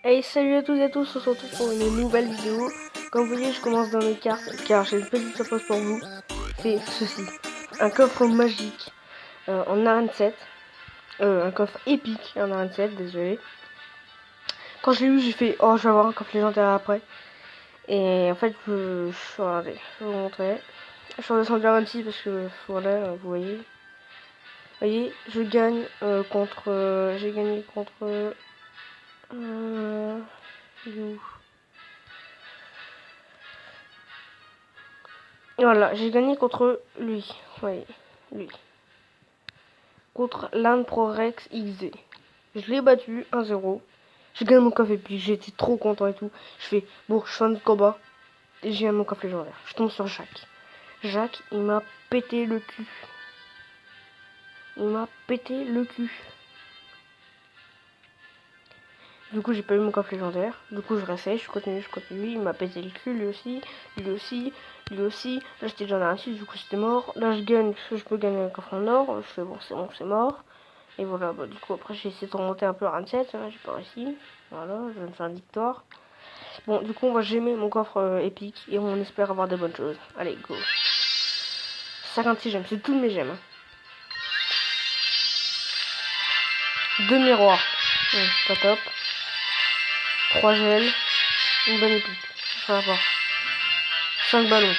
Hey, salut à tous et à tous, on se retrouve pour une nouvelle vidéo. Comme vous voyez, je commence dans les cartes car j'ai une petite surprise pour vous. C'est ceci, un coffre magique en arène 7, un coffre épique en arène 7, désolé. Quand je l'ai eu, j'ai fait, oh, je vais avoir un coffre légendaire après. Et en fait, regardez, je vais vous montrer. Je suis redescendu à 26 parce que, voilà, vous voyez. Vous voyez, je gagne j'ai gagné contre... Voilà, j'ai gagné contre lui. Oui, lui. Contre l'Inde Prorex XD. Je l'ai battu 1-0. J'ai gagné mon coffre et puis j'étais trop content et tout. Je fais, bon, je fais un autre combat. Et j'ai mon coffre légendaire. Je tombe sur Jacques. Jacques, il m'a pété le cul. Il m'a pété le cul. Du coup, j'ai pas eu mon coffre légendaire. Du coup, je restais, je continue. Il m'a pété le cul, lui aussi. Lui aussi. Là, j'étais déjà dans un 6, du coup, c'était mort. Là, je gagne, parce que je peux gagner un coffre en or. Je fais, bon, c'est mort. Et voilà, bah, du coup, après, j'ai essayé de remonter un peu à 27. J'ai pas réussi. Voilà, je viens de faire une victoire. Bon, du coup, on va gemmer mon coffre épique. Et on espère avoir de bonnes choses. Allez, go. 56 gemmes, c'est toutes mes gemmes. 2 miroirs. Pas top. 3 gels. Une bonne épique. Ça va voir. 5 ballons.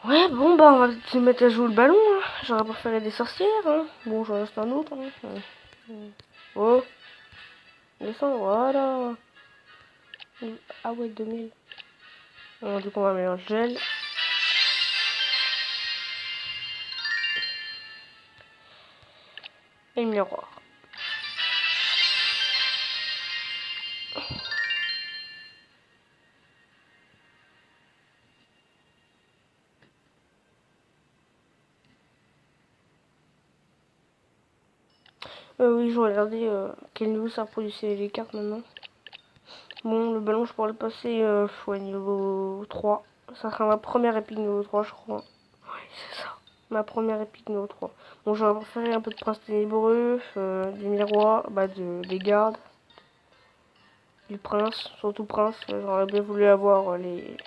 Ouais, bon, bah, on va se mettre à jouer le ballon. Hein. J'aurais préféré des sorcières. Hein. Bon, j'en reste un autre. Hein. Oh. Descends, voilà. Ah ouais, 2000. Bon, du coup, on va mélanger gel. Et le miroir. Oui, je regardais quel niveau ça reproduisait les cartes maintenant. Bon, le ballon, je pourrais le passer ouais, niveau 3. Ça sera ma première épique niveau 3, je crois. Oui, c'est ça. Ma première épique niveau 3. Bon, j'aurais préféré un peu de prince ténébreux, des miroirs, bah, des gardes, du prince, surtout prince. J'aurais bien voulu avoir les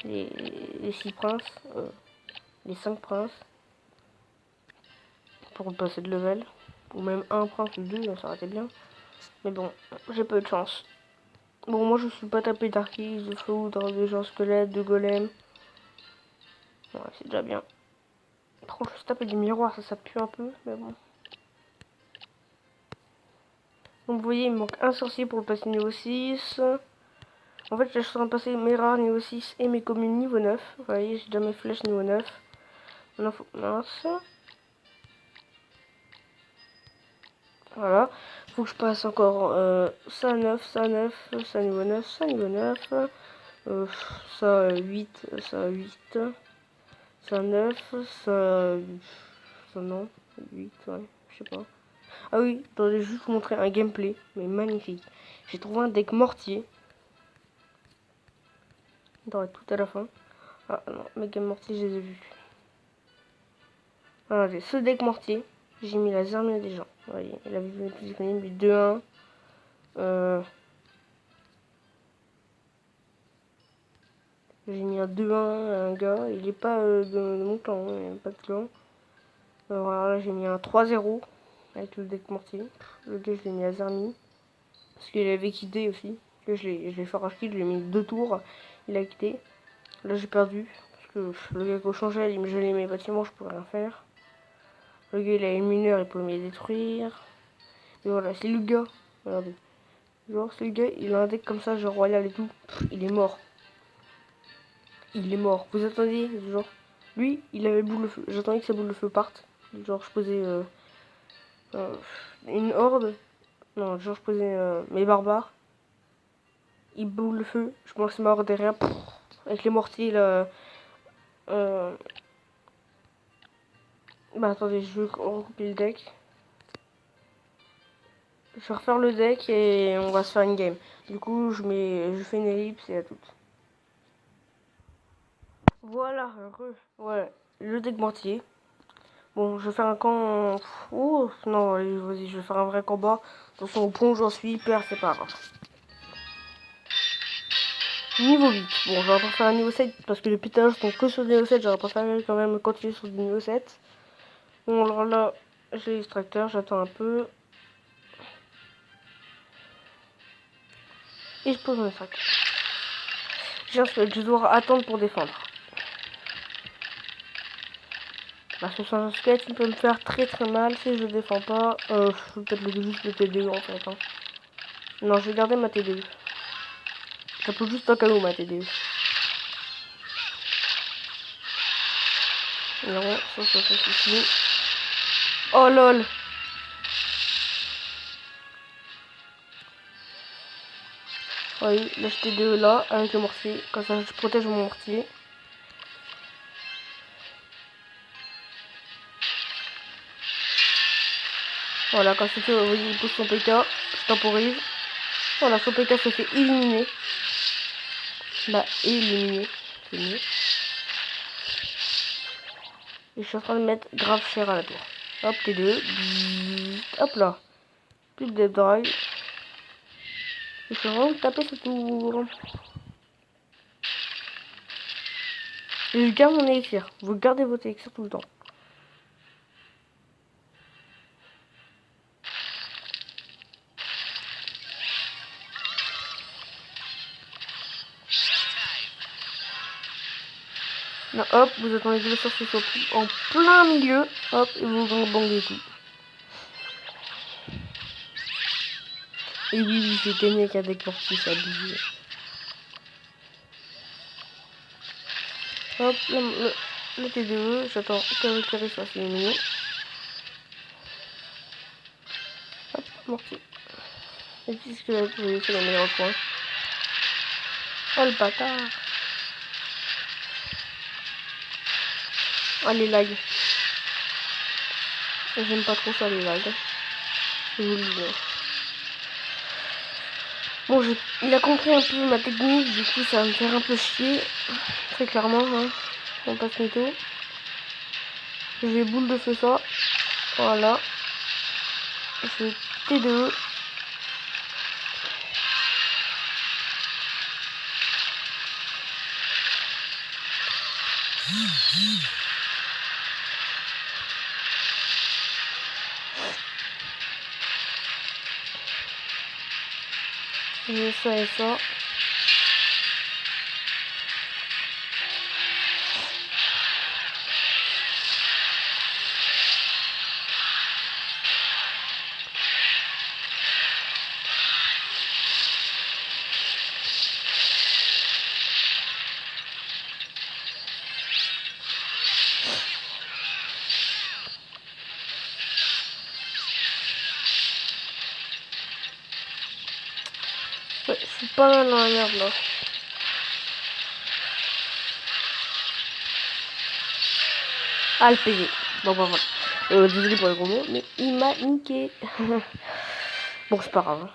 6 princes, les 5 princes, pour passer de level. Ou même un prince ou deux, ça aurait été bien. Mais bon, j'ai pas eu de chance. Bon, moi je suis pas tapé d'arquise, de foudre, de gens squelettes, de golem. Ouais, c'est déjà bien. Trop, je suis tapé du miroir, ça pue un peu, mais bon. Donc vous voyez, il me manque un sorcier pour le passer niveau 6. En fait, je suis en train de passer mes rares niveau 6 et mes communes niveau 9. Vous voyez, j'ai déjà mes flèches niveau 9. Maintenant, faut... Mince. Voilà. Faut que je passe encore ça 9, ça 9, ça niveau 9, ça niveau 9. Ça 8, ça 8. Ça 9, ça non. 8, ouais, je sais pas. Ah oui, attendez, juste vous montrer un gameplay, mais magnifique. J'ai trouvé un deck mortier. Dans tout à la fin. Ah non, mes games mortiers, je les ai vus. Regardez, ce deck mortier, j'ai mis la Zermia des gens. Vous voyez, la vidéo est plus disponible, 2-1. J'ai mis un 2-1 à un gars, il est pas de mon clan, hein, il n'y a pas de clan. Alors là, j'ai mis un 3-0 avec le deck mortier. Le gars, je l'ai mis à Zermie. Parce qu'il avait quitté aussi. Là, je l'ai fait racheter, je lui ai mis 2 tours. Il a quitté. Là, j'ai perdu. Parce que le gars qui a changé, il me gelait mes bâtiments, je pouvais rien faire. Le gars, il a une mineur, il pouvait me les détruire. Et voilà, c'est le gars. Regardez. Genre, c'est le gars, il a un deck comme ça, genre royal et tout. Il est mort. Il est mort. Vous attendez, genre. Lui, il avait boule de feu. J'attendais que sa boule de feu parte. Genre, je posais une horde. Non, genre, je posais mes barbares. Il boule le feu. Je pense ma horde derrière. Avec les mortiers, là. Bah, attendez, je vais recouper le deck. Je vais refaire le deck et on va se faire une game. Du coup, je fais une ellipse et à toutes. Voilà, heureux. Ouais, le deck mortier. Bon, je vais faire un camp... Oh, non, allez, vas-y, je vais faire un vrai combat. De toute façon, au point où j'en suis hyper, c'est pas grave. Niveau 8. Bon, j'aurais pas faire un niveau 7 parce que les pétages sont que sur le niveau 7. J'aurais préféré quand même continuer sur le niveau 7. Bon, alors là, j'ai l'extracteur, j'attends un peu. Et je pose mon extracteur. J'ai un squelette, je dois attendre pour défendre. Parce que sans un squelette, il peut me faire très très mal si je défends pas. Je vais peut-être juste le T2 en fait. Hein. Non, je vais garder ma T2. Ça peut juste un cadeau ma T2. Non, ça suffit. Oh lol. Oui, là je T2 là avec le mortier. Comme ça je protège mon mortier. Voilà, quand c'est que vous voyez, il pousse son PK, je temporise. Voilà, son PK se fait éliminer. Bah, éliminer, c'est mieux. Et je suis en train de mettre grave cher à la tour. Hop, T2. Hop là. Plus de death drive. Je suis vraiment taper ce tour. Et je garde mon élixir. Vous gardez votre élixir tout le temps. Là, hop, vous attendez que le sort soit en plein milieu. Hop, et vous bangez tout. Et oui, j'ai gagné avec un deck mortier, c'est abusé. Hop, le T2, j'attends que le carré soit éliminé. Hop, mortier. Et puis ce que vous voyez, c'est le meilleur point. Oh le bâtard. Oh les lags. J'aime pas trop ça les lags. Je vous le dis. Bon, il a compris un peu ma technique, du coup ça va me faire un peu chier. Très clairement, hein. On passe mytho. Je vais boule de feu ça. Voilà. Je vais T2. J'ai ça et ça. Ouais, je suis pas mal dans la merde là. Ah, le PV. Bon, bah voilà. Désolé pour les gros mots, mais il m'a niqué. Bon, c'est pas grave.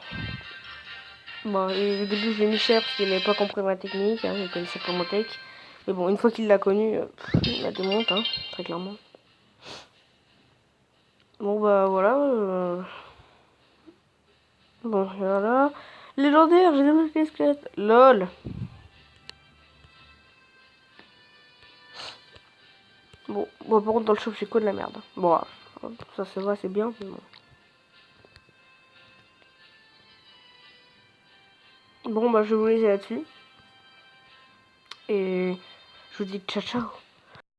Bon, et au début, je l'ai mis cher parce qu'il n'avait pas compris ma technique. Hein, il connaissait pas mon tech. Mais bon, une fois qu'il l'a connu, il la démonte, hein, très clairement. Bon, bah voilà. Bon, voilà. Légendaire, j'ai débloqué les squelettes. LOL. Bon, par contre, dans le shop, j'ai quoi de la merde. Bon, ça c'est vrai, c'est bien, mais bon. Bon, bah, je vais vous laisser là-dessus. Et je vous dis ciao, ciao.